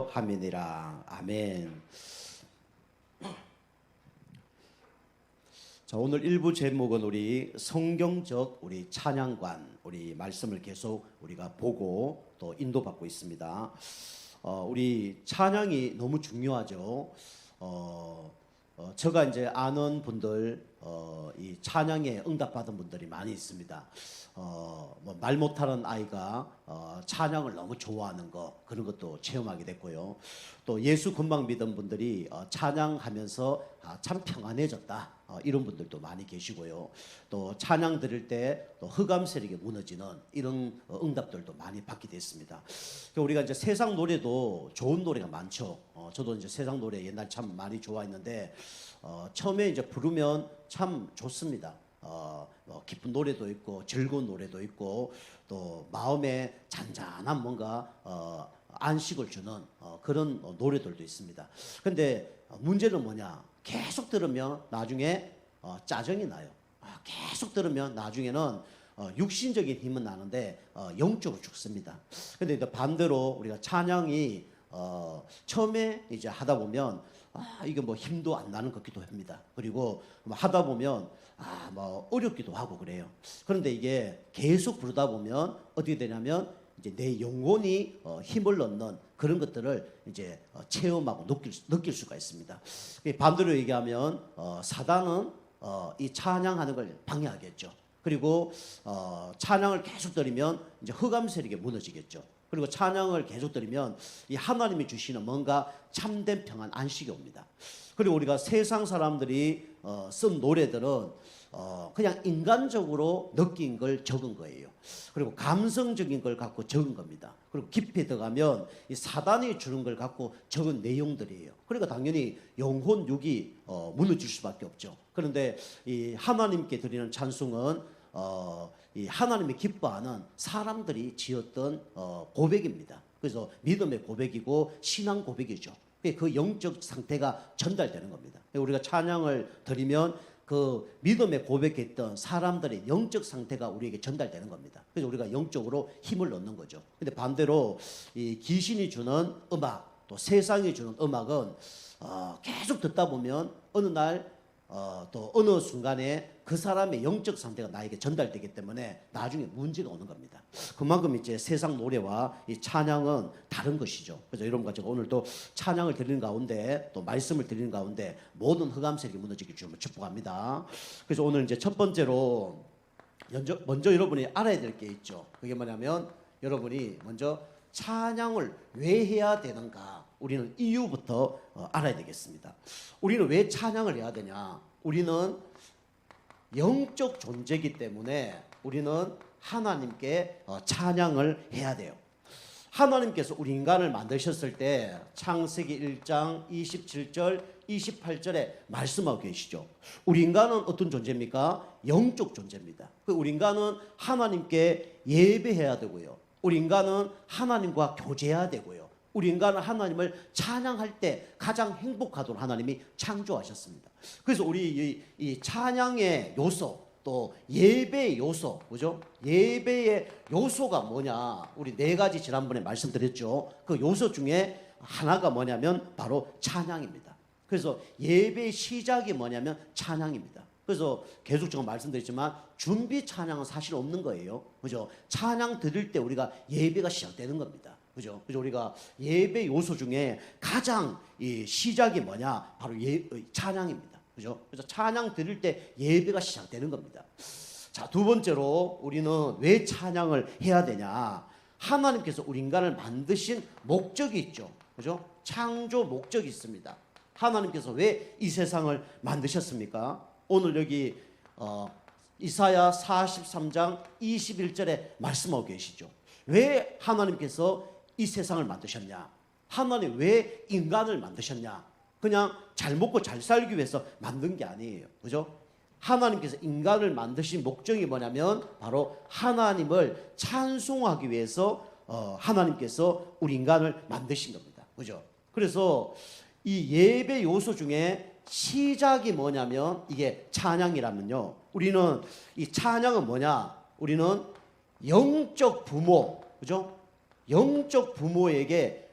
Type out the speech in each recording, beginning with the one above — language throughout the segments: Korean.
함이니라. 아멘. 자, 오늘 일부 제목은 우리 성경적 우리 찬양관 우리 말씀을 계속 우리가 보고 또 인도받고 있습니다. 우리 찬양이 너무 중요하죠. 제가 이제 아는 분들 이 찬양에 응답받은 분들이 많이 있습니다. 뭐 말 못하는 아이가 찬양을 너무 좋아하는 거 그런 것도 체험하게 됐고요. 또 예수 금방 믿은 분들이 찬양하면서 참 평안해졌다 이런 분들도 많이 계시고요. 또 찬양 들을 때 또 흑암 세력이 무너지는 이런 응답들도 많이 받게 됐습니다. 우리가 이제 세상 노래도 좋은 노래가 많죠. 저도 이제 세상 노래 옛날 참 많이 좋아했는데 처음에 이제 부르면 참 좋습니다. 기쁜 노래도 있고 즐거운 노래도 있고 또 마음에 잔잔한 뭔가 안식을 주는 그런 노래들도 있습니다. 근데 문제는 뭐냐? 계속 들으면 나중에 짜증이 나요. 계속 들으면 나중에는 육신적인 힘은 나는데 영적으로 죽습니다. 근데 반대로 우리가 찬양이 처음에 이제 하다 보면 이게 뭐 힘도 안 나는 것 같기도 합니다. 그리고 하다 보면 뭐 어렵기도 하고 그래요. 그런데 이게 계속 부르다 보면 어떻게 되냐면 이제 내 영혼이 힘을 얻는 그런 것들을 이제 체험하고 느낄 수가 있습니다. 반대로 얘기하면 사단은 이 찬양하는 걸 방해하겠죠. 그리고 찬양을 계속 들으면 이제 흑암 세력이 무너지겠죠. 그리고 찬양을 계속 들으면 이 하나님이 주시는 뭔가 참된 평안 안식이 옵니다. 그리고 우리가 세상 사람들이 쓴 노래들은 그냥 인간적으로 느낀 걸 적은 거예요. 그리고 감성적인 걸 갖고 적은 겁니다. 그리고 깊이 들어가면 이 사단이 주는 걸 갖고 적은 내용들이에요. 그러니까 당연히 영혼 육이 무너질 수밖에 없죠. 그런데 이 하나님께 드리는 찬송은 이 하나님이 기뻐하는 사람들이 지었던 고백입니다. 그래서 믿음의 고백이고 신앙 고백이죠. 그 영적 상태가 전달되는 겁니다. 우리가 찬양을 드리면 그 믿음에 고백했던 사람들의 영적 상태가 우리에게 전달되는 겁니다. 그래서 우리가 영적으로 힘을 얻는 거죠. 근데 반대로 이 귀신이 주는 음악, 또 세상이 주는 음악은 계속 듣다 보면 어느 날 또 어느 순간에 그 사람의 영적 상태가 나에게 전달되기 때문에 나중에 문제가 오는 겁니다. 그만큼 이제 세상 노래와 이 찬양은 다른 것이죠. 그래서 여러분과 제가 오늘 또 찬양을 드리는 가운데 또 말씀을 드리는 가운데 모든 흑암 세력이 무너지기 주님을 축복합니다. 그래서 오늘 이제 첫 번째로 먼저 여러분이 알아야 될 게 있죠. 그게 뭐냐면 여러분이 먼저 찬양을 왜 해야 되는가? 우리는 이유부터 알아야 되겠습니다. 우리는 왜 찬양을 해야 되냐? 우리는 영적 존재이기 때문에 우리는 하나님께 찬양을 해야 돼요. 하나님께서 우리 인간을 만드셨을 때 창세기 1장 27절 28절에 말씀하고 계시죠. 우리 인간은 어떤 존재입니까? 영적 존재입니다. 우리 인간은 하나님께 예배해야 되고요. 우리 인간은 하나님과 교제해야 되고요. 우리 인간은 하나님을 찬양할 때 가장 행복하도록 하나님이 창조하셨습니다. 그래서 우리 이 찬양의 요소 또 예배의 요소, 그죠? 예배의 요소가 뭐냐? 우리 네 가지 지난번에 말씀드렸죠. 그 요소 중에 하나가 뭐냐면 바로 찬양입니다. 그래서 예배의 시작이 뭐냐면 찬양입니다. 그래서 계속 제가 말씀드렸지만 준비 찬양은 사실 없는 거예요. 그죠? 찬양 드릴 때 우리가 예배가 시작되는 겁니다. 그죠? 그래서 우리가 예배 요소 중에 가장 이 시작이 뭐냐? 바로 찬양입니다. 그죠? 그래서 찬양 드릴 때 예배가 시작되는 겁니다. 자, 두 번째로 우리는 왜 찬양을 해야 되냐? 하나님께서 우리 인간을 만드신 목적이 있죠. 그죠? 창조 목적이 있습니다. 하나님께서 왜 이 세상을 만드셨습니까? 오늘 여기 이사야 43장 21절에 말씀하고 계시죠. 왜 하나님께서 이 세상을 만드셨냐? 하나님 왜 인간을 만드셨냐? 그냥 잘 먹고 잘 살기 위해서 만든 게 아니에요. 그죠? 하나님께서 인간을 만드신 목적이 뭐냐면 바로 하나님을 찬송하기 위해서 하나님께서 우리 인간을 만드신 겁니다. 그죠? 그래서 이 예배 요소 중에 시작이 뭐냐면 이게 찬양이라면요. 우리는 이 찬양은 뭐냐? 우리는 영적 부모, 그죠? 영적 부모에게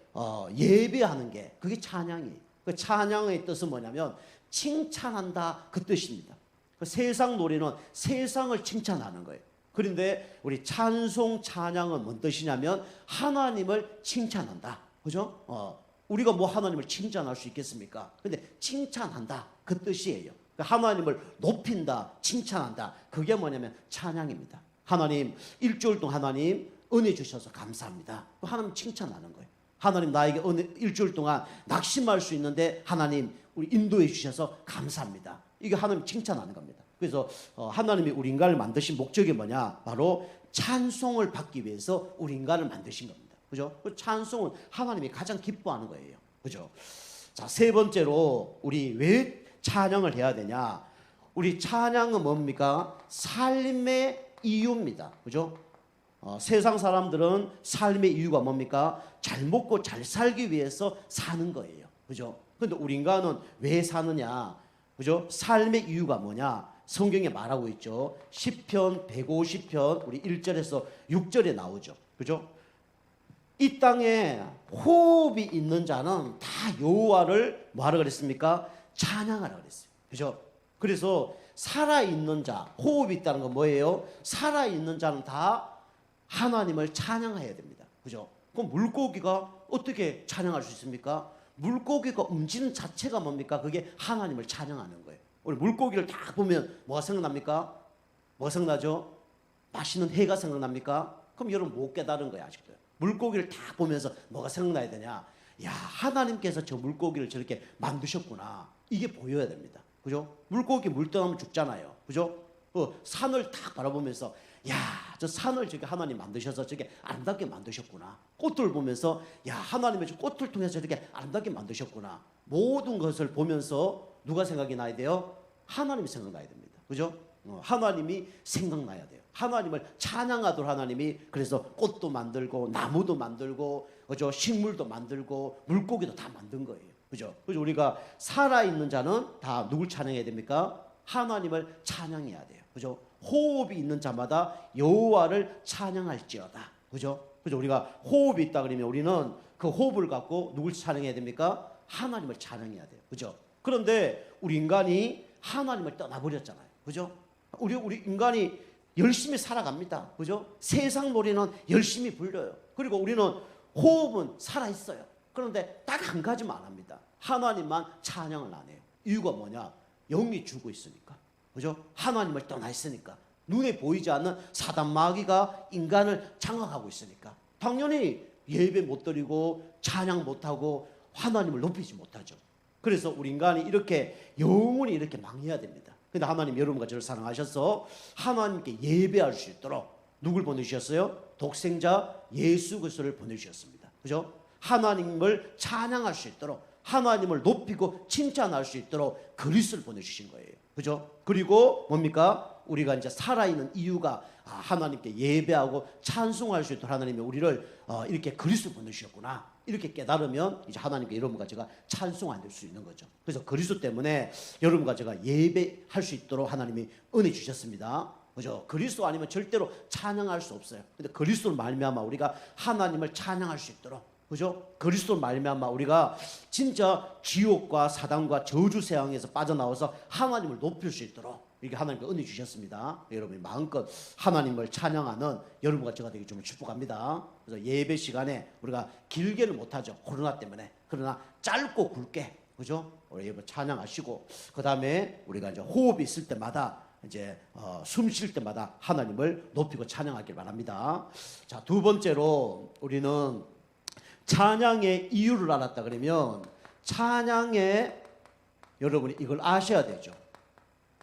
예배하는 게 그게 찬양이에요. 그 찬양의 뜻은 뭐냐면 칭찬한다 그 뜻입니다. 그 세상 노래는 세상을 칭찬하는 거예요. 그런데 우리 찬송 찬양은 뭔 뜻이냐면 하나님을 칭찬한다. 그죠? 우리가 뭐 하나님을 칭찬할 수 있겠습니까? 근데 칭찬한다 그 뜻이에요. 하나님을 높인다, 칭찬한다. 그게 뭐냐면 찬양입니다. 하나님 일주일 동안 하나님 은혜 주셔서 감사합니다. 하나님 칭찬하는 거예요. 하나님 나에게 일주일 동안 낙심할 수 있는데 하나님 우리 인도해 주셔서 감사합니다. 이게 하나님 칭찬하는 겁니다. 그래서 하나님이 우리 인간을 만드신 목적이 뭐냐? 바로 찬송을 받기 위해서 우리 인간을 만드신 겁니다. 그죠? 그 찬송은 하나님이 가장 기뻐하는 거예요. 그죠? 자, 세 번째로 우리 왜 찬양을 해야 되냐? 우리 찬양은 뭡니까? 삶의 이유입니다. 그죠? 세상 사람들은 삶의 이유가 뭡니까? 잘 먹고 잘 살기 위해서 사는 거예요. 그죠? 근데 우리 인간은 왜 사느냐? 그죠? 삶의 이유가 뭐냐? 성경에 말하고 있죠. 시편 150편 우리 1절에서 6절에 나오죠. 그죠? 이 땅에 호흡이 있는 자는 다 여호와를 뭐하라 그랬습니까? 찬양하라 그랬어요. 그죠? 그래서 살아있는 자, 호흡이 있다는 건 뭐예요? 살아있는 자는 다 하나님을 찬양해야 됩니다. 그죠? 그럼 물고기가 어떻게 찬양할 수 있습니까? 물고기가 움직이는 자체가 뭡니까? 그게 하나님을 찬양하는 거예요. 우리 물고기를 딱 보면 뭐가 생각납니까? 뭐가 생각나죠? 맛있는 회가 생각납니까? 그럼 여러분 못 깨달은 거예요, 아직도. 물고기를 딱 보면서 뭐가 생각나야 되냐? 야, 하나님께서 저 물고기를 저렇게 만드셨구나. 이게 보여야 됩니다. 그죠? 물고기 물 떠나면 죽잖아요. 그죠? 산을 딱 바라보면서 야, 저 산을 저게 하나님 만드셔서 저게 아름답게 만드셨구나. 꽃을 보면서 야, 하나님의 저 꽃을 통해서 저렇게 아름답게 만드셨구나. 모든 것을 보면서 누가 생각이 나야 돼요? 하나님이 생각나야 됩니다. 그죠? 하나님이 생각나야 돼요. 하나님을 찬양하도록 하나님이 그래서 꽃도 만들고 나무도 만들고 그죠? 식물도 만들고 물고기도 다 만든 거예요. 그죠? 그래서 우리가 살아있는 자는 다 누굴 찬양해야 됩니까? 하나님을 찬양해야 돼요. 그죠? 호흡이 있는 자마다 여호와를 찬양할지어다. 그죠? 그죠? 우리가 호흡이 있다 그러면 우리는 그 호흡을 갖고 누굴 찬양해야 됩니까? 하나님을 찬양해야 돼요. 그죠? 그런데 우리 인간이 하나님을 떠나버렸잖아요. 그죠? 우리 인간이 열심히 살아갑니다. 그죠? 세상 노래는 열심히 불려요. 그리고 우리는 호흡은 살아있어요. 그런데 딱 한 가지만 안 합니다. 하나님만 찬양을 안 해요. 이유가 뭐냐? 영이 죽어 있으니까. 그죠? 하나님을 떠나 있으니까. 눈에 보이지 않는 사단 마귀가 인간을 장악하고 있으니까. 당연히 예배 못 드리고 찬양 못 하고 하나님을 높이지 못하죠. 그래서 우리 인간이 이렇게 영원히 이렇게 망해야 됩니다. 근데 하나님 여러분과 저를 사랑하셔서 하나님께 예배할 수 있도록 누굴 보내주셨어요? 독생자 예수 그리스도를 보내주셨습니다. 그죠? 하나님을 찬양할 수 있도록 하나님을 높이고 칭찬할 수 있도록 그리스도를 보내주신 거예요. 그죠? 그리고 뭡니까? 우리가 이제 살아있는 이유가 하나님께 예배하고 찬송할 수 있도록 하나님이 우리를 이렇게 그리스도 보내주셨구나. 이렇게 깨달으면 이제 하나님께 여러분과 제가 찬송할 수 있는 거죠. 그래서 그리스도 때문에 여러분과 제가 예배할 수 있도록 하나님이 은혜 주셨습니다. 그죠? 그리스도 아니면 절대로 찬양할 수 없어요. 근데 그리스도를 말미암아 우리가 하나님을 찬양할 수 있도록, 그죠? 그리스도를 말미암아 우리가 진짜 지옥과 사단과 저주 세상에서 빠져나와서 하나님을 높일 수 있도록 이렇게 하나님께 은혜 주셨습니다. 여러분이 마음껏 하나님을 찬양하는 여러분과 제가 되기 좀 축복합니다. 그래서 예배 시간에 우리가 길게는 못하죠. 코로나 때문에. 그러나 짧고 굵게, 그죠? 우리 예배 찬양하시고 그 다음에 우리가 이제 호흡이 있을 때마다 이제 숨 쉴 때마다 하나님을 높이고 찬양하길 바랍니다. 자, 두 번째로 우리는 찬양의 이유를 알았다 그러면 찬양의 여러분이 이걸 아셔야 되죠.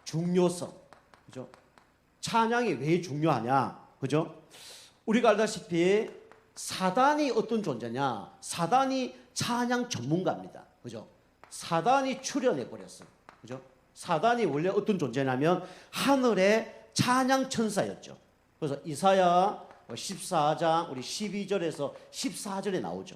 중요성. 그죠? 찬양이 왜 중요하냐? 그죠? 우리가 알다시피 사단이 어떤 존재냐? 사단이 찬양 전문가입니다. 그죠? 사단이 출현해 버렸어요. 그죠? 사단이 원래 어떤 존재냐면 하늘의 찬양 천사였죠. 그래서 이사야 14장 우리 12절에서 14절에 나오죠.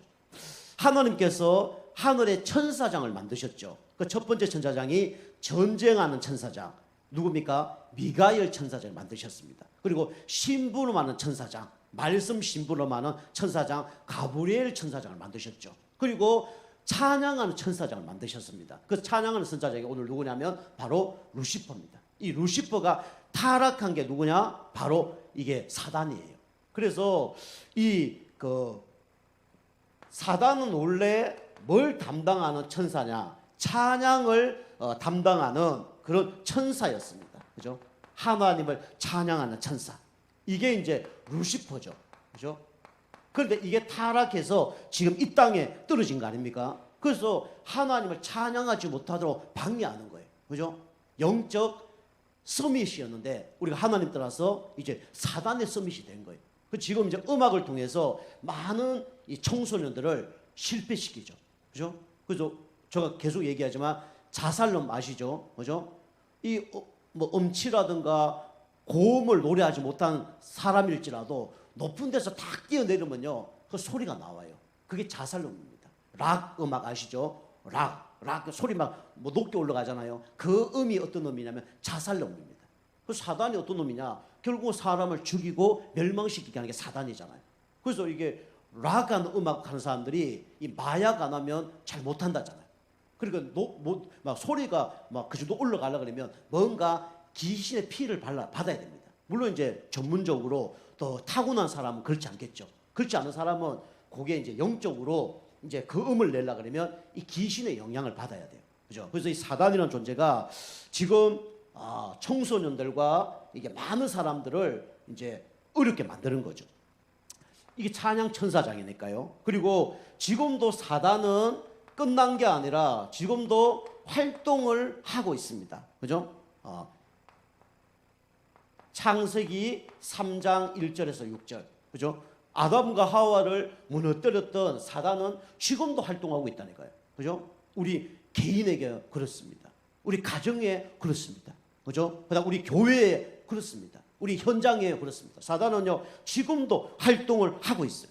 하나님께서 하늘의 천사장을 만드셨죠. 그 첫 번째 천사장이 전쟁하는 천사장. 누굽니까? 미가엘 천사장을 만드셨습니다. 그리고 신부름하는 천사장, 말씀 신부름하는 천사장 가브리엘 천사장을 만드셨죠. 그리고 찬양하는 천사장을 만드셨습니다. 그 찬양하는 천사장이 오늘 누구냐면 바로 루시퍼입니다. 이 루시퍼가 타락한 게 누구냐? 바로 이게 사단이에요. 그래서 이 사단은 원래 뭘 담당하는 천사냐? 찬양을 담당하는 그런 천사였습니다. 그죠? 하나님을 찬양하는 천사. 이게 이제 루시퍼죠. 그죠? 그런데 이게 타락해서 지금 이 땅에 떨어진 거 아닙니까? 그래서 하나님을 찬양하지 못하도록 방해하는 거예요. 그죠? 영적 서밋이었는데 우리가 하나님 따라서 이제 사단의 서밋이 된 거예요. 그 지금 이제 음악을 통해서 많은 이 청소년들을 실패시키죠. 그죠? 그래서 제가 계속 얘기하지만 자살론 아시죠? 그죠? 이 뭐 음치라든가 고음을 노래하지 못한 사람일지라도 높은 데서 탁 뛰어내리면요 그 소리가 나와요. 그게 자살론입니다. 락 음악 아시죠? 락 소리 막 뭐 높게 올라가잖아요. 그 음이 어떤 음이냐면 자살론입니다. 그 사단이 어떤 놈이냐? 결국 사람을 죽이고 멸망시키게 하는 게 사단이잖아요. 그래서 이게 락한 음악 하는 사람들이 이 마약 안 하면 잘 못한다잖아요. 그러니까 막 소리가 막 그 정도 올라가려 그러면 뭔가 귀신의 피를 받아야 됩니다. 물론 이제 전문적으로 또 타고난 사람은 그렇지 않겠죠. 그렇지 않은 사람은 그게 이제 영적으로 이제 그 음을 내려 그러면 이 귀신의 영향을 받아야 돼요. 그죠? 그래서 이 사단이라는 존재가 지금 청소년들과 이게 많은 사람들을 이제 어렵게 만드는 거죠. 이게 찬양 천사장이니까요. 그리고 지금도 사단은 끝난 게 아니라 지금도 활동을 하고 있습니다. 그죠? 창세기 3장 1절에서 6절. 그죠? 아담과 하와를 무너뜨렸던 사단은 지금도 활동하고 있다니까요. 그죠? 우리 개인에게 그렇습니다. 우리 가정에 그렇습니다. 그죠? 그다음 우리 교회에 그렇습니다. 우리 현장에 그렇습니다. 사단은요, 지금도 활동을 하고 있어요.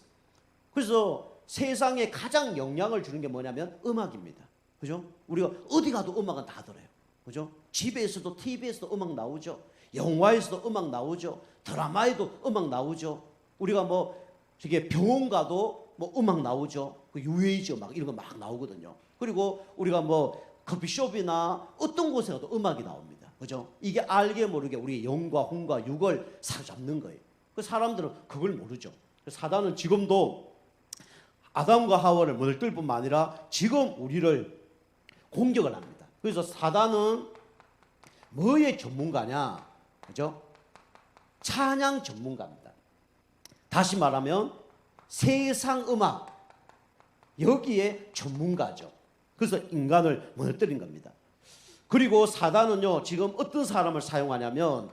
그래서 세상에 가장 영향을 주는 게 뭐냐면 음악입니다. 그죠? 우리가 어디 가도 음악은 다 들어요. 그죠? 집에서도 TV에서도 음악 나오죠. 영화에서도 음악 나오죠. 드라마에도 음악 나오죠. 우리가 뭐 저게 병원 가도 뭐 음악 나오죠. 그 유해이죠. 막 이런 거 막 나오거든요. 그리고 우리가 뭐 커피숍이나 어떤 곳에 가도 음악이 나옵니다. 그죠? 이게 알게 모르게 우리의 영과 혼과 육을 사로잡는 거예요. 그 사람들은 그걸 모르죠. 사단은 지금도 아담과 하와를 무너뜨릴 뿐만 아니라 지금 우리를 공격을 합니다. 그래서 사단은 뭐의 전문가냐? 그죠? 찬양 전문가입니다. 다시 말하면 세상 음악 여기에 전문가죠. 그래서 인간을 무너뜨린 겁니다. 그리고 사단은요, 지금 어떤 사람을 사용하냐면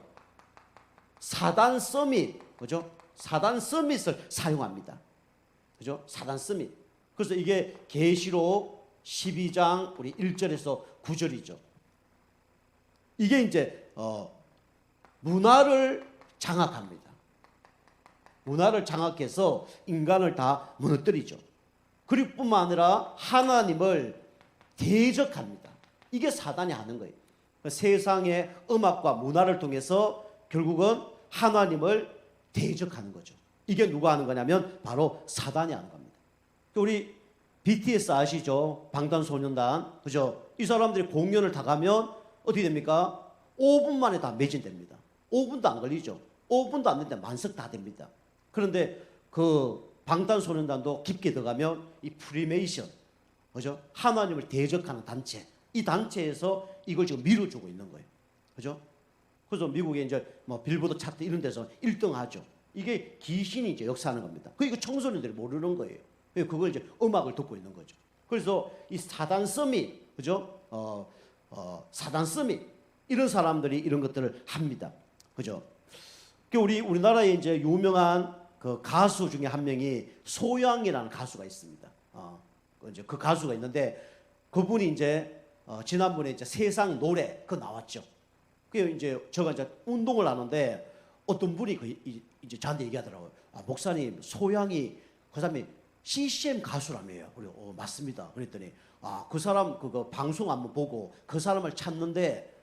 사단 서밋, 그죠? 사단 서밋을 사용합니다. 그죠? 사단 서밋. 그래서 이게 계시록 12장 우리 1절에서 9절이죠. 이게 이제 문화를 장악합니다. 문화를 장악해서 인간을 다 무너뜨리죠. 그리고 뿐만 아니라 하나님을 대적합니다. 이게 사단이 하는 거예요. 세상의 음악과 문화를 통해서 결국은 하나님을 대적하는 거죠. 이게 누가 하는 거냐면 바로 사단이 하는 겁니다. 우리 BTS 아시죠? 방탄소년단. 그죠? 이 사람들이 공연을 다 가면 어떻게 됩니까? 5분 만에 다 매진됩니다. 5분도 안 걸리죠. 5분도 안 되는데 만석 다 됩니다. 그런데 그 방탄소년단도 깊게 들어가면 이 프리메이션, 그죠? 하나님을 대적하는 단체, 이 단체에서 이걸 지금 밀어주고 있는 거예요. 그죠? 그래서 미국에 이제 뭐 빌보드 차트 이런 데서 1등 하죠. 이게 귀신이 이제 역사하는 겁니다. 그리고 청소년들이 모르는 거예요. 그걸 이제 음악을 듣고 있는 거죠. 그래서 이 사단 서밋, 그죠? 사단 서밋 이런 사람들이 이런 것들을 합니다. 그죠? 우리나라에 이제 유명한 그 가수 중에 한 명이 소양이라는 가수가 있습니다. 이제 그 가수가 있는데 그분이 이제 지난번에 이제 세상 노래 그 나왔죠. 그 이제 제가 이제 운동을 하는데 어떤 분이 이제 저한테 얘기하더라고요. 목사님 소양이 그 사람이 CCM 가수라며요. 그리고 맞습니다. 그랬더니 그 사람 그거 방송 한번 보고 그 사람을 찾는데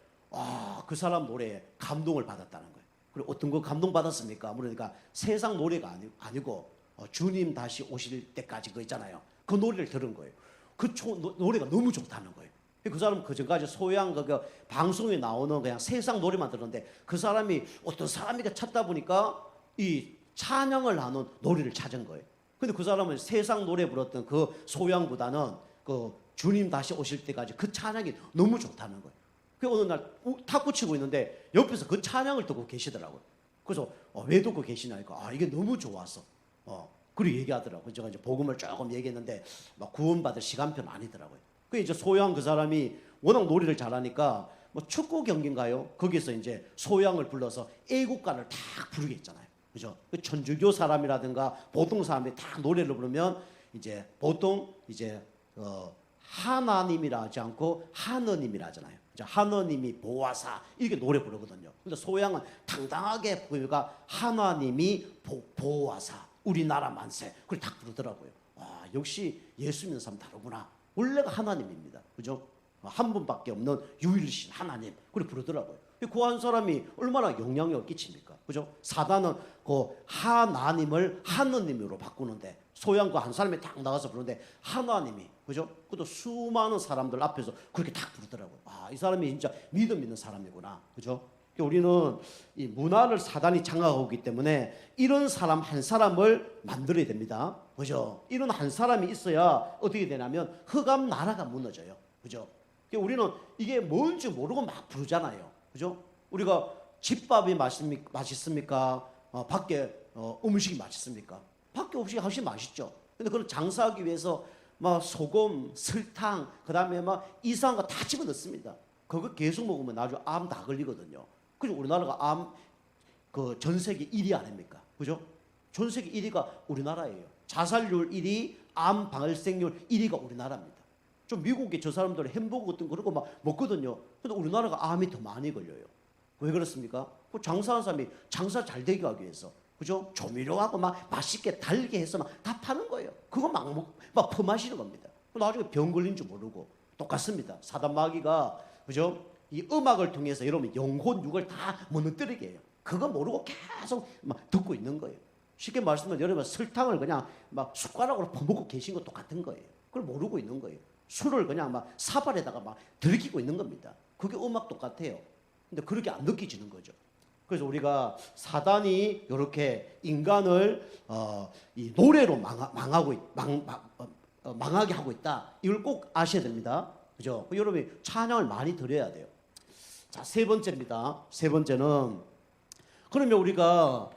그 사람 노래에 감동을 받았다는 거예요. 그리고 어떤 거 감동 받았습니까? 그러니까 세상 노래가 아니고 주님 다시 오실 때까지 그 있잖아요. 그 노래를 들은 거예요. 노래가 너무 좋다는 거예요. 그 사람은 그전까지 소양 그 방송에 나오는 그냥 세상 노래만 들었는데 그 사람이 어떤 사람이가 찾다 보니까 이 찬양을 하는 노래를 찾은 거예요. 근데 그 사람은 세상 노래 불렀던 그 소양보다는 그 주님 다시 오실 때까지 그 찬양이 너무 좋다는 거예요. 그 어느 날 탁구 치고 있는데 옆에서 그 찬양을 듣고 계시더라고요. 그래서 왜 듣고 계시냐니까 이게 너무 좋아서 그리고 얘기하더라고요. 제가 이제 복음을 조금 얘기했는데 막 구원받을 시간표는 아니더라고요. 그 이제 소양 그 사람이 워낙 노래를 잘하니까 뭐 축구 경기인가요? 거기서 이제 소양을 불러서 애국가를 다 부르게 했잖아요. 그죠? 그 천주교 사람이라든가 보통 사람들이 다 노래를 부르면 이제 보통 이제 하나님이라 하지 않고 하느님이라 하잖아요. 하느님이 보아사 이렇게 노래 부르거든요. 근데 소양은 당당하게 부르니까 하나님이 보아사 우리나라 만세 그걸 딱 부르더라고요. 역시 예수 믿는 사람 다르구나. 원래가 하나님입니다. 그죠? 한 분밖에 없는 유일신 하나님 그걸 부르더라고요. 그 한 사람이 얼마나 영향력을 끼칩니까? 그죠? 사단은 그 하나님을 하느님으로 바꾸는데 소양과 한 사람이 딱 나가서 부르는데 하나님이 그죠? 그것도 수많은 사람들 앞에서 그렇게 딱 부르더라고요. 이 사람이 진짜 믿음 있는 사람이구나. 그죠? 우리는 이 문화를 사단이 장악하고 있기 때문에 이런 사람 한 사람을 만들어야 됩니다. 그죠? 이런 한 사람이 있어야 어떻게 되냐면 흑암 나라가 무너져요. 그죠? 우리는 이게 뭔지 모르고 막 부르잖아요. 그죠? 우리가 집밥이 맛있습니까? 밖에 음식이 맛있습니까? 밖에 음식이 훨씬 맛있죠. 근데 그걸 장사하기 위해서 막 소금, 설탕, 그다음에 막 이상한 거 다 집어넣습니다. 그거 계속 먹으면 나중에 암 다 걸리거든요. 그래서 우리나라가 암 그 전 세계 1위 아닙니까? 그죠? 전 세계 1위가 우리나라예요. 자살률 1위, 암 발생률 1위가 우리나라입니다. 좀 미국에 저 사람들 햄버거 같은 거 그런 거 막 먹거든요. 근데 우리나라가 암이 더 많이 걸려요. 왜 그렇습니까? 그 장사하는 사람이 장사 잘 되게 하기 위해서 그죠? 조미료하고 막 맛있게 달게 해서 막 다 파는 거예요. 그거 막 퍼마시는 겁니다. 나중에 병 걸린 줄 모르고 똑같습니다. 사단 마귀가 그죠? 이 음악을 통해서 여러분 영혼 육을 다 무너뜨리게 해요. 그거 모르고 계속 막 듣고 있는 거예요. 쉽게 말씀하면 여러분 설탕을 그냥 막 숟가락으로 퍼먹고 계신 거 똑같은 거예요. 그걸 모르고 있는 거예요. 술을 그냥 막 사발에다가 막 들이키고 있는 겁니다. 그게 음악 똑같아요. 근데 그렇게 안 느껴지는 거죠. 그래서 우리가 사단이 이렇게 인간을 이 노래로 망하게 하고 있다. 이걸 꼭 아셔야 됩니다. 그죠? 여러분이 찬양을 많이 드려야 돼요. 자, 세 번째입니다. 세 번째는 그러면 우리가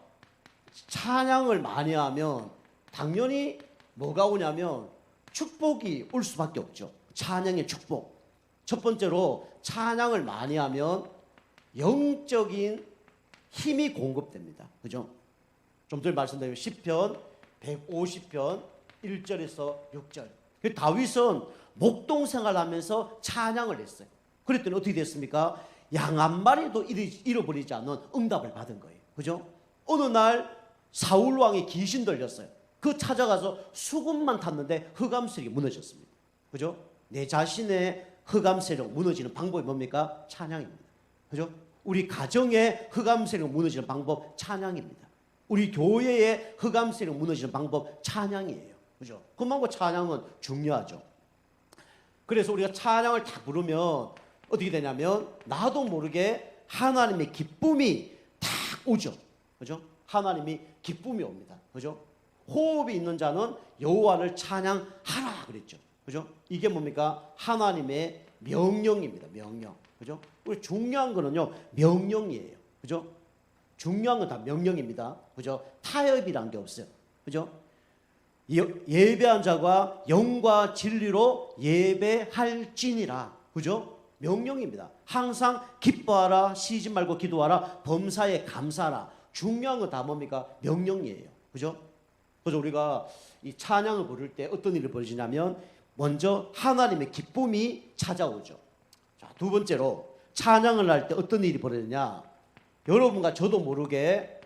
찬양을 많이 하면 당연히 뭐가 오냐면 축복이 올 수밖에 없죠. 찬양의 축복. 첫 번째로 찬양을 많이 하면 영적인 힘이 공급됩니다. 그죠? 좀 전에 말씀드린 시편 150편 1절에서 6절. 다윗은 목동 생활하면서 찬양을 했어요. 그랬더니 어떻게 됐습니까? 양 한 마리도 잃어버리지 않는 응답을 받은 거예요. 그죠? 어느 날 사울 왕이 귀신 들렸어요. 그 찾아가서 수금만 탔는데 흑암 세력이 무너졌습니다. 그죠? 내 자신의 흑암 세력 무너지는 방법이 뭡니까? 찬양입니다. 그죠? 우리 가정의 흑암 세력 무너지는 방법 찬양입니다. 우리 교회의 흑암 세력 무너지는 방법 찬양이에요. 그죠? 그만큼 찬양은 중요하죠. 그래서 우리가 찬양을 다 부르면 어떻게 되냐면 나도 모르게 하나님의 기쁨이 딱 오죠. 그죠? 하나님이 기쁨이 옵니다. 그죠? 호흡이 있는 자는 여호와를 찬양하라 그랬죠. 그죠? 이게 뭡니까? 하나님의 명령입니다. 명령. 그죠? 우리 중요한 거는요, 명령이에요. 그죠? 중요한 건 다 명령입니다. 그죠? 타협이란 게 없어요. 그죠? 예배한 자가 영과 진리로 예배할지니라. 그죠? 명령입니다. 항상 기뻐하라, 쉬지 말고 기도하라, 범사에 감사하라. 중요한 건 다 뭡니까? 명령이에요. 그죠? 그래서 우리가 이 찬양을 부를 때 어떤 일이 벌어지냐면 먼저 하나님의 기쁨이 찾아오죠. 자, 두 번째로 찬양을 할 때 어떤 일이 벌어지냐? 여러분과 저도 모르게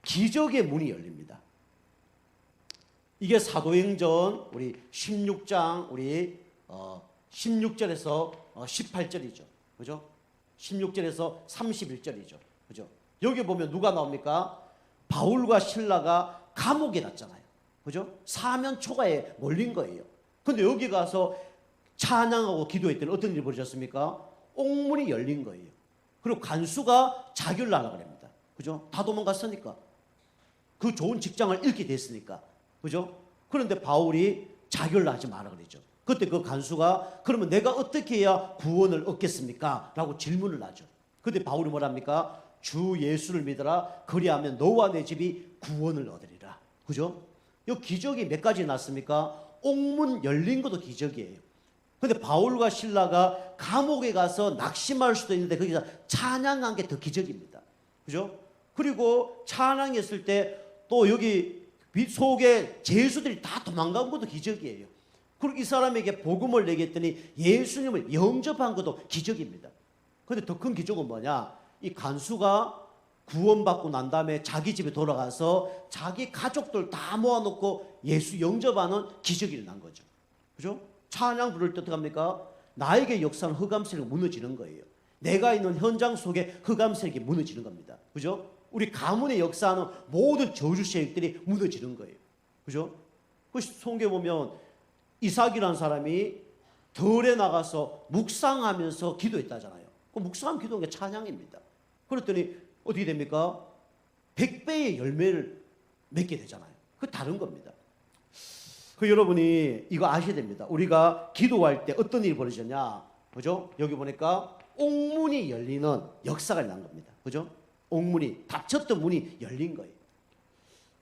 기적의 문이 열립니다. 이게 사도행전 우리 16장 우리 16절에서 18절이죠. 그죠? 16절에서 31절이죠. 그죠? 여기 보면 누가 나옵니까? 바울과 실라가 감옥에 갔잖아요. 그죠? 사면 초가에 몰린 거예요. 근데 여기 가서 찬양하고 기도했더니 어떤 일이 벌어졌습니까? 옥문이 열린 거예요. 그리고 간수가 자결을 하려고 합니다. 그죠? 다 도망갔으니까. 그 좋은 직장을 잃게 됐으니까. 그죠? 그런데 바울이 자결을 하지 마라 그러죠. 그때 그 간수가 그러면 내가 어떻게 해야 구원을 얻겠습니까? 라고 질문을 하죠. 근데 바울이 뭐랍니까? 주 예수를 믿어라. 그리하면 너와 내 집이 구원을 얻으리라. 그죠? 이 기적이 몇 가지 났습니까? 옥문 열린 것도 기적이에요. 근데 바울과 실라가 감옥에 가서 낙심할 수도 있는데 거기서 찬양한 게 더 기적입니다. 그죠? 그리고 찬양했을 때 또 여기 속에 죄수들이 다 도망간 것도 기적이에요. 그리고 이 사람에게 복음을 내겠더니 예수님을 영접한 것도 기적입니다. 근데 더 큰 기적은 뭐냐? 이 간수가 구원받고 난 다음에 자기 집에 돌아가서 자기 가족들 다 모아놓고 예수 영접하는 기적이 일어난 거죠. 그죠? 찬양 부를 때 어떻게 합니까? 나에게 역사는 흑암세력이 무너지는 거예요. 내가 있는 현장 속에 흑암세력이 무너지는 겁니다. 그죠? 우리 가문의 역사는 모든 저주 세력들이 무너지는 거예요. 그죠? 그 성경에 보면 이삭이라는 사람이 들에 나가서 묵상하면서 기도했다잖아요. 그 묵상하면 기도한 게 찬양입니다. 그랬더니 어떻게 됩니까? 100배의 열매를 맺게 되잖아요. 그 다른 겁니다. 그 여러분이 이거 아셔야 됩니다. 우리가 기도할 때 어떤 일이 벌어졌냐? 그죠? 여기 보니까 옥문이 열리는 역사가 일어난 겁니다. 그죠? 옥문이, 닫혔던 문이 열린 거예요.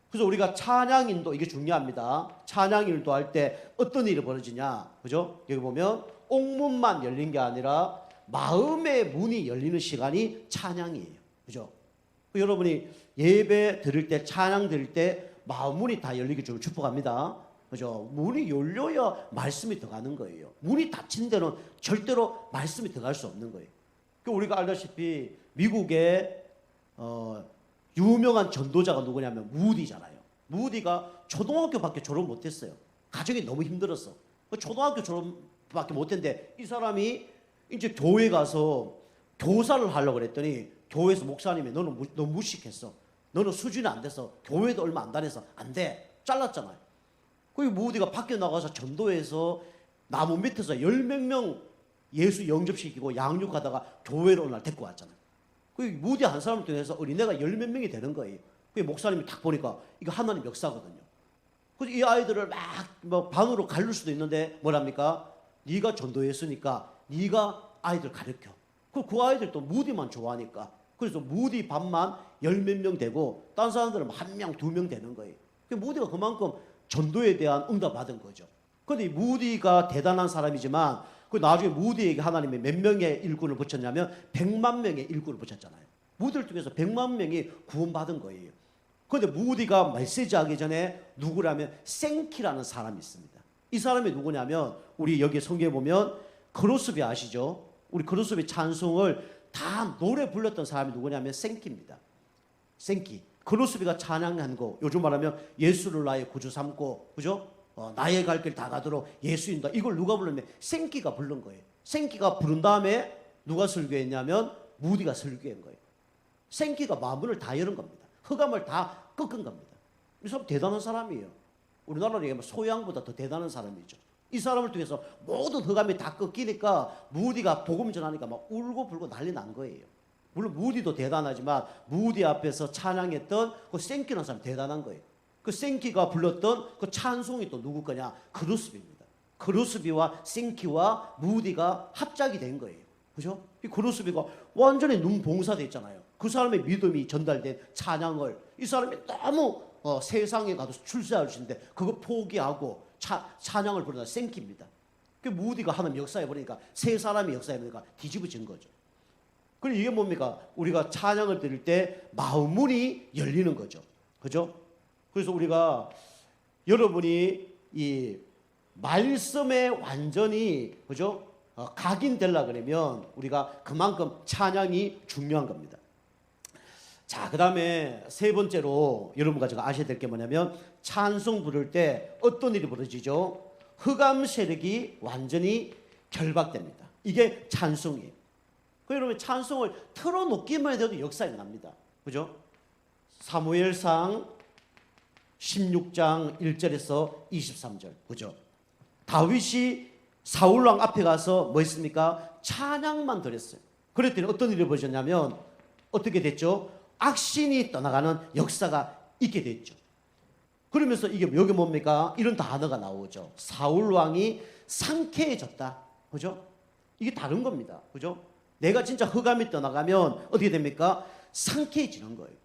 그래서 우리가 찬양인도 이게 중요합니다. 찬양인도 할 때 어떤 일이 벌어지냐? 그죠? 여기 보면 옥문만 열린 게 아니라 마음의 문이 열리는 시간이 찬양이에요. 그죠? 여러분이 예배 드릴 때, 찬양 드릴 때 마음 문이 다 열리게 좀 축복합니다. 그죠? 문이 열려야 말씀이 들어가는 거예요. 문이 닫힌 데는 절대로 말씀이 들어갈 수 없는 거예요. 우리가 알다시피 미국의 유명한 전도자가 누구냐면 무디잖아요. 무디가 초등학교밖에 졸업 못했어요. 가정이 너무 힘들었어. 초등학교 졸업밖에 못했는데 이 사람이 이제 교회 가서 교사를 하려고 그랬더니 교회에서 목사님이 너는 너무 무식했어. 너는 수준이 안 돼서 교회도 얼마 안 다녀서 안 돼. 잘랐잖아요. 그 무디가 밖에 나가서 전도해서 나무 밑에서 10몇 명 예수 영접시키고 양육하다가 교회로 오늘 데리고 왔잖아요. 그 무디 한 사람을 통해서 어린애가 10몇 명이 되는 거예요. 그 목사님이 딱 보니까 이거 하나님 역사거든요. 그래서 이 아이들을 막 반으로 가를 수도 있는데 뭐랍니까? 네가 전도했으니까 네가 아이들 가르쳐. 그 아이들도 무디만 좋아하니까. 그래서 무디 반만 10몇 명 되고 딴 사람들은 1명, 2명 되는 거예요. 무디가 그만큼 전도에 대한 응답 받은 거죠. 그런데 무디가 대단한 사람이지만 그 나중에 무디에게 하나님이 몇 명의 일꾼을 붙였냐면 100만 명의 일꾼을 붙였잖아요. 무디를 통해서 100만 명이 구원받은 거예요. 그런데 무디가 메시지하기 전에 누구라면 생키라는 사람이 있습니다. 이 사람이 누구냐면 우리 여기 성경에 보면 크로스비 아시죠? 우리 크로스비 찬송을 다 노래 불렀던 사람이 누구냐면 생키입니다. 생키. 크로스비가 찬양한 거 요즘 말하면 예수를 나의 구주 삼고 그죠? 나의 갈 길 다 가도록 예수인다. 이걸 누가 불렀냐면 생키가 부른 거예요. 생키가 부른 다음에 누가 설교했냐면 무디가 설교한 거예요. 생키가 마음을 다 여는 겁니다. 흑암을 다 꺾은 겁니다. 이 사람 대단한 사람이에요. 우리나라로 얘기하면 소양보다 더 대단한 사람이죠. 이 사람을 통해서 모든 흑암이 다 꺾이니까 무디가 복음 전하니까 막 울고 불고 난리 난 거예요. 물론 무디도 대단하지만 무디 앞에서 찬양했던 그 생키라는 사람 대단한 거예요. 그 생키가 불렀던 그 찬송이 또 누구 거냐? 크루스비입니다. 크루스비와 생키와 무디가 합작이 된 거예요. 그죠? 이 크루스비가 완전히 눈봉사돼 있잖아요. 그 사람의 믿음이 전달된 찬양을 이 사람이 너무 세상에 가도 출세할 수 있는데 그거 포기하고 찬양을 부르는 생키입니다. 그 무디가 하는 역사에 보니까 세 사람이 역사에 보니까 뒤집어진 거죠. 그리고 이게 뭡니까? 우리가 찬양을 드릴 때 마음 문이 열리는 거죠. 그죠? 그래서 우리가 여러분이 이 말씀에 완전히 그죠? 각인되려 그러면 우리가 그만큼 찬양이 중요한 겁니다. 자, 그다음에 세 번째로 여러분과 제가 아셔야 될 게 뭐냐면 찬송 부를 때 어떤 일이 벌어지죠? 흑암 세력이 완전히 결박됩니다. 이게 찬송이에요. 그 여러분 찬송을 틀어놓기만 해도 역사가 납니다. 그죠? 사무엘상 16장 1절에서 23절. 그죠? 다윗이 사울왕 앞에 가서 뭐 했습니까? 찬양만 드렸어요. 그랬더니 어떤 일이 벌어졌냐면 어떻게 됐죠? 악신이 떠나가는 역사가 있게 됐죠. 그러면서 이게 여기 뭡니까? 이런 단어가 나오죠. 사울왕이 상쾌해졌다. 그죠? 이게 다른 겁니다. 그죠? 내가 진짜 흑암이 떠나가면 어떻게 됩니까? 상쾌해지는 거예요.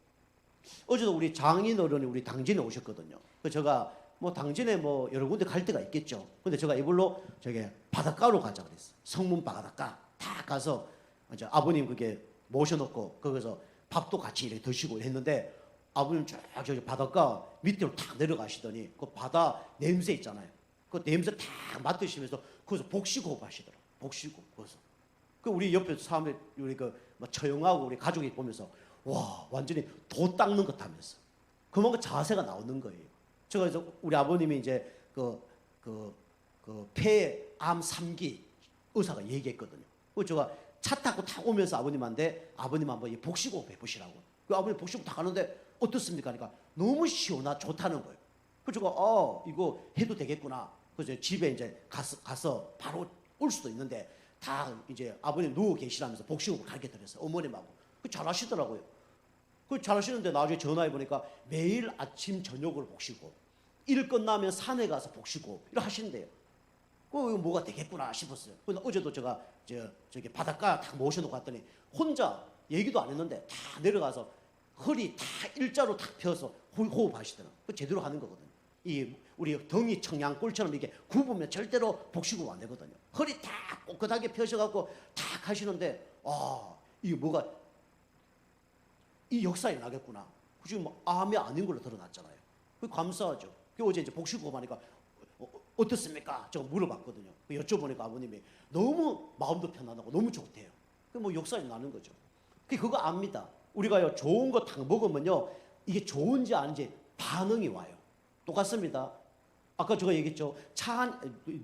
어제도 우리 장인 어른이 우리 당진에 오셨거든요. 그래서 제가 뭐 당진에 뭐 여러 군데 갈 데가 있겠죠. 근데 제가 이걸로 저게 바닷가로 가자 그랬어요. 성문 바닷가 다 가서 이제 아버님 그게 모셔놓고 거기서 밥도 같이 이렇게 드시고 했는데 아버님 쫙 저기 바닷가 밑으로 탁 내려가시더니 그 바다 냄새 있잖아요. 그 냄새 탁 맡으시면서 거기서 복식호흡 하시더라고요. 복식호흡. 거기서. 그 우리 옆에 사람들 우리 그 뭐 처형하고 우리 가족이 보면서 와 완전히 도 닦는 것 하면서 그만큼 자세가 나오는 거예요. 제가 그래서 우리 아버님이 이제 그 폐암 3기 의사가 얘기했거든요. 그 제가 차 타고 탁 오면서 아버님한테 아버님 한번 이 복식호흡 해보시라고. 그 아버님 복식호흡 다 하는데 어떻습니까? 그러니까 너무 시원하 좋다는 거예요. 그래서 제가 이거 해도 되겠구나. 그래서 집에 이제 가서 바로 올 수도 있는데 다 이제 아버님 누워 계시라면서 복식호흡 가르쳐 드렸어요. 어머님하고. 그 잘하시더라고요. 그 잘하시는데 나중에 전화해 보니까 매일 아침 저녁으로 복식호흡. 일 끝나면 산에 가서 복식호흡 이렇게 하신대요. 이거 뭐가 되겠구나 싶었어요. 근데 어제도 제가 저기 바닷가 딱 모셔놓고 갔더니 혼자 얘기도 안 했는데 다 내려가서 허리 다 일자로 탁 펴서 호흡하시더라고요. 그 제대로 하는 거거든요. 이 우리 덩이 청양골처럼 이게 굽으면 절대로 복식호흡 안 되거든요. 허리 다 꼿꼿하게 펴셔갖고 탁 하시는데 이게 뭐가 이 역사에 나겠구나. 지금 뭐 암이 아닌 걸로 드러났잖아요. 그 감사하죠. 그 어제 이제 복식호흡 하니까 어떻습니까? 제가 물어봤거든요. 여쭤보니까 아버님이 너무 마음도 편안하고 너무 좋대요. 그 뭐 역사에 나는 거죠. 그거 압니다. 우리가요 좋은 거 딱 먹으면요 이게 좋은지 아닌지 반응이 와요. 똑같습니다. 아까 제가 얘기했죠.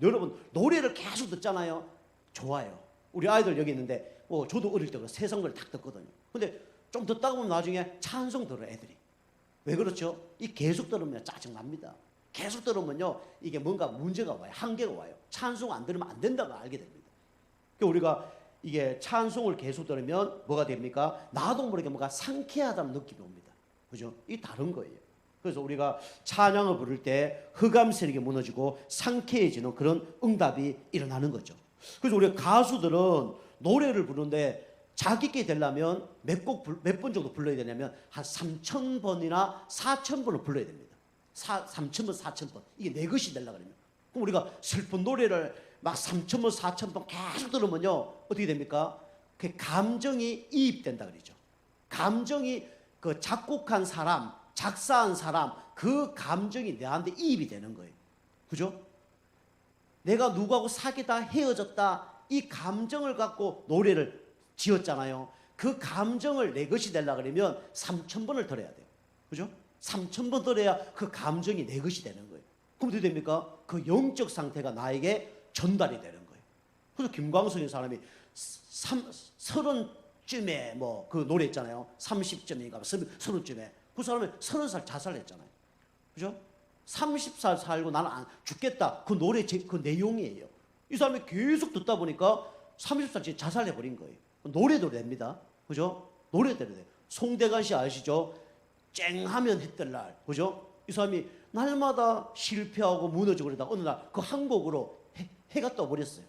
여러분 노래를 계속 듣잖아요. 좋아요. 우리 아이들 여기 있는데 저도 어릴 때 세성걸 딱 듣거든요. 근데 좀 듣다가 보면 나중에 찬송 들어 애들이. 왜 그렇죠? 이 계속 들으면 짜증납니다. 계속 들으면요 이게 뭔가 문제가 와요. 한계가 와요. 찬송 안 들으면 안 된다고 알게 됩니다. 그러니까 우리가 이게 찬송을 계속 들으면 뭐가 됩니까? 나도 모르게 뭔가 상쾌하다는 느낌이 옵니다. 그죠? 이 다른 거예요. 그래서 우리가 찬양을 부를 때 흑암 세력이 무너지고 상쾌해지는 그런 응답이 일어나는 거죠. 그래서 우리 가수들은 노래를 부르는데 자기께 되려면 몇 번 정도 불러야 되냐면 한 3,000번이나 4,000번을 불러야 됩니다. 3,000번, 4,000번. 이게 내 것이 되려고 그러면. 그럼 우리가 슬픈 노래를 막 3,000번, 4,000번 계속 들으면요. 어떻게 됩니까? 그 감정이 이입된다 그러죠. 감정이 그 작곡한 사람, 작사한 사람, 그 감정이 내한테 이입이 되는 거예요. 그죠? 내가 누구하고 사귀다 헤어졌다. 이 감정을 갖고 노래를 지었잖아요. 그 감정을 내 것이 되려고 그러면 3,000번을 들어야 돼요. 그죠? 3,000번 들어야 그 감정이 내 것이 되는 거예요. 그럼 어떻게 됩니까? 그 영적 상태가 나에게 전달이 되는 거예요. 그래서 김광석이 사람이 30쯤에 뭐 그 노래 있잖아요. 30쯤인가 30쯤에 그 사람이 30살 자살했잖아요. 그죠? 30살 살고 나는 안 죽겠다. 그 노래 그 내용이에요. 이 사람이 계속 듣다 보니까 30살 자살해버린 거예요. 노래도 됩니다. 그죠? 노래도 돼요. 송대관 씨 아시죠? 쨍하면 했던 날. 그죠? 이 사람이 날마다 실패하고 무너지고 그러다 어느 날 그 한 곡으로 해가 떠버렸어요.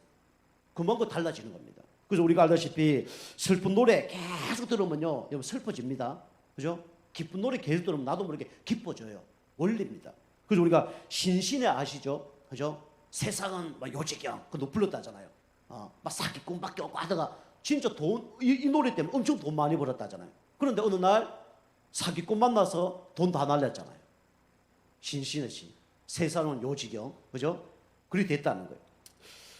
그만큼 달라지는 겁니다. 그래서 우리가 알다시피 슬픈 노래 계속 들으면요. 여러분 슬퍼집니다. 그죠? 기쁜 노래 계속 들으면 나도 모르게 기뻐져요. 원리입니다. 그래서 우리가 신신의 아시죠? 그죠? 세상은 막 요지경 그거 불렀다잖아요. 막 사기꾼밖에 없고 하다가 진짜 이 노래 때문에 엄청 돈 많이 벌었다잖아요. 그런데 어느 날 사기꾼 만나서 돈 다 날렸잖아요. 신신의 신. 세상은 요지경. 그죠? 그리 됐다는 거예요.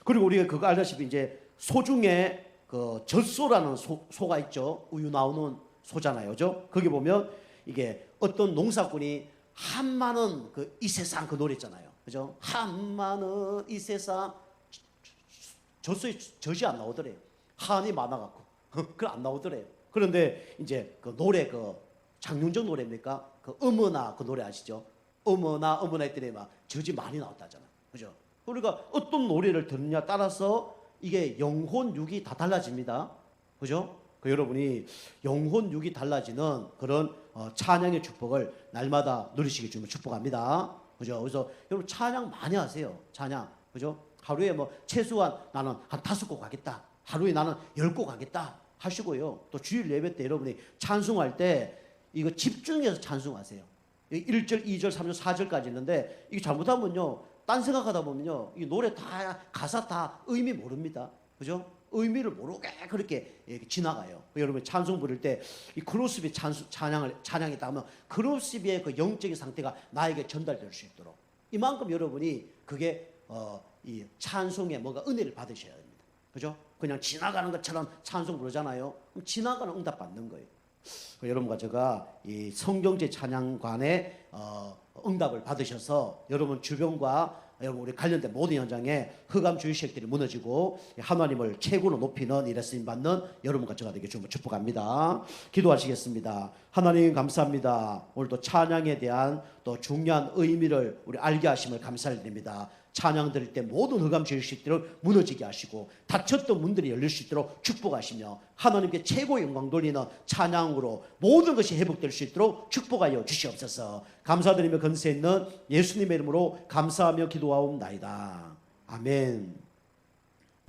그리고 우리가 그거 알다시피 이제 소 중에 그 젖소라는 소가 있죠. 우유 나오는 소잖아요. 그죠? 거기 보면 이게 어떤 농사꾼이 한마는 그 이 세상 그 노래 있잖아요. 그죠? 한마는 이 세상 젖소에 젖이 안 나오더래요. 한이 많아갖고. 그걸 안 나오더래요. 그런데 이제 그 노래 그 장윤정 노래입니까? 그 어머나 그 노래 아시죠? 어머나 했더니 막 저지 많이 나왔다잖아. 그죠? 그러니까 어떤 노래를 듣느냐 따라서 이게 영혼 육이 다 달라집니다. 그죠? 여러분이 영혼 육이 달라지는 그런 찬양의 축복을 날마다 누리시길 주면 축복합니다. 그죠? 그래서 여러분 찬양 많이 하세요. 찬양. 그죠? 하루에 뭐 최소한 나는 한 5곡 하겠다. 하루에 나는 10곡 하겠다. 하시고요. 또 주일 예배 때 여러분이 찬송할 때 이거 집중해서 찬송하세요. 1절, 2절, 3절, 4절까지 있는데 이게 잘못하면요. 딴 생각하다 보면요. 이 노래 다 가사 다 의미 모릅니다. 그죠? 의미를 모르게 그렇게 지나가요. 여러분 찬송 부를 때 이 크로스비 찬양했다 하면 크로스비의 그 영적인 상태가 나에게 전달될 수 있도록 이만큼 여러분이 그게 이 찬송에 뭔가 은혜를 받으셔야 됩니다. 그죠? 그냥 지나가는 것처럼 찬송 부르잖아요. 그럼 지나가는 응답 받는 거예요. 여러분과 제가 이 성경제 찬양관의 응답을 받으셔서 여러분 주변과 여러분 우리 관련된 모든 현장에 흑암 주의식들이 무너지고 하나님을 최고로 높이는 일에 쓰임 받는 여러분과 제가 되게 축복합니다. 기도하시겠습니다. 하나님 감사합니다. 오늘 또 찬양에 대한 또 중요한 의미를 우리 알게 하심을 감사드립니다. 찬양 드릴 때 모든 흑암 주의식들을 무너지게 하시고 닫혔던 문들이 열릴 수 있도록 축복하시며 하나님께 최고의 영광 돌리는 찬양으로 모든 것이 회복될 수 있도록 축복하여 주시옵소서. 감사드리며 건세 있는 예수님의 이름으로 감사하며 기도하옵나이다. 아멘.